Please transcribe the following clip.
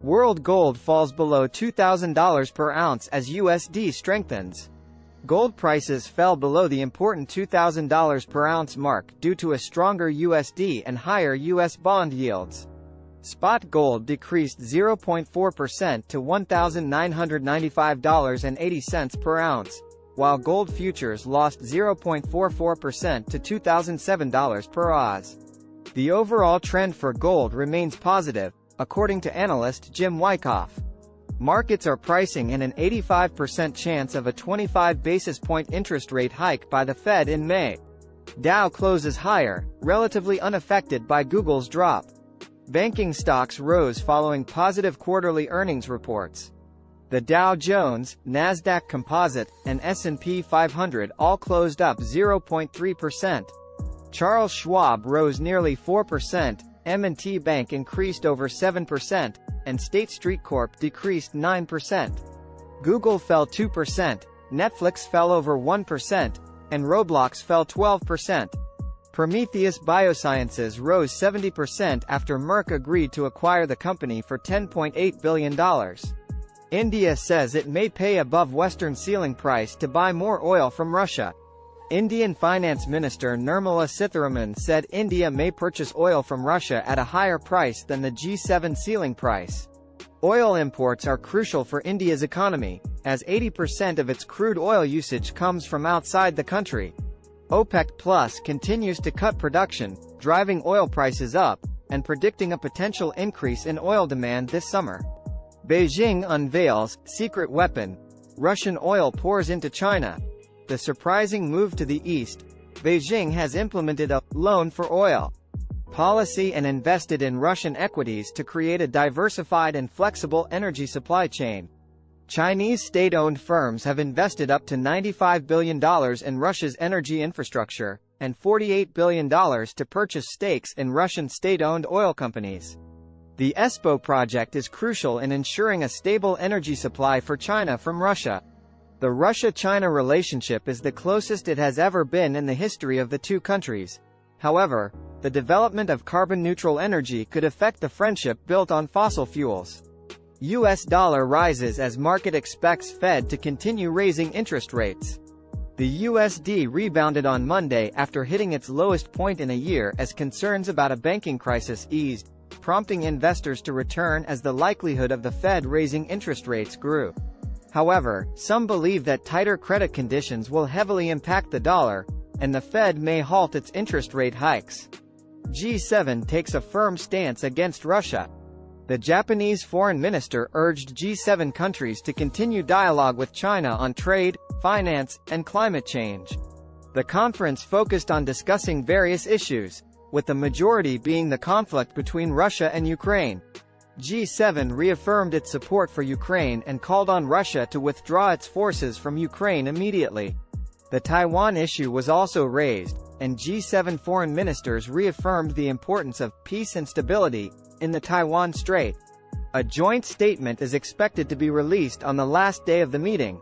World gold falls below $2,000 per ounce as USD strengthens. Gold prices fell below the important $2,000 per ounce mark due to a stronger USD and higher U.S. bond yields. Spot gold decreased 0.4% to $1,995.80 per ounce, while gold futures lost 0.44% to $2,007 per oz. The overall trend for gold remains positive, according to analyst Jim Wyckoff. Markets are pricing in an 85% chance of a 25 basis point interest rate hike by the Fed in May. Dow closes higher, relatively unaffected by Google's drop. Banking stocks rose following positive quarterly earnings reports. The Dow Jones, Nasdaq Composite, and S&P 500 all closed up 0.3%. Charles Schwab rose nearly 4%, M&T Bank increased over 7%, and State Street Corp decreased 9%. Google fell 2%, Netflix fell over 1%, and Roblox fell 12%. Prometheus Biosciences rose 70% after Merck agreed to acquire the company for $10.8 billion. India says it may pay above Western ceiling price to buy more oil from Russia. Indian Finance Minister Nirmala Sitharaman said India may purchase oil from Russia at a higher price than the G7 ceiling price. Oil imports are crucial for India's economy, as 80% of its crude oil usage comes from outside the country. OPEC Plus continues to cut production, driving oil prices up, and predicting a potential increase in oil demand this summer. Beijing unveils secret weapon. Russian oil pours into China. The surprising move to the east. Beijing has implemented a loan for oil policy and invested in Russian equities to create a diversified and flexible energy supply chain. Chinese state-owned firms have invested up to $95 billion in Russia's energy infrastructure, and $48 billion to purchase stakes in Russian state-owned oil companies. The ESPO project is crucial in ensuring a stable energy supply for China from Russia. The Russia-China relationship is the closest it has ever been in the history of the two countries. However, the development of carbon-neutral energy could affect the friendship built on fossil fuels. U.S. dollar rises as market expects Fed to continue raising interest rates. The USD rebounded on Monday after hitting its lowest point in a year as concerns about a banking crisis eased, prompting investors to return as the likelihood of the Fed raising interest rates grew. However, some believe that tighter credit conditions will heavily impact the dollar, and the Fed may halt its interest rate hikes. G7 takes a firm stance against Russia. The Japanese foreign minister urged G7 countries to continue dialogue with China on trade, finance, and climate change. The conference focused on discussing various issues, with the majority being the conflict between Russia and Ukraine. G7 reaffirmed its support for Ukraine and called on Russia to withdraw its forces from Ukraine immediately. The Taiwan issue was also raised, and G7 foreign ministers reaffirmed the importance of peace and stability in the Taiwan Strait. A joint statement is expected to be released on the last day of the meeting.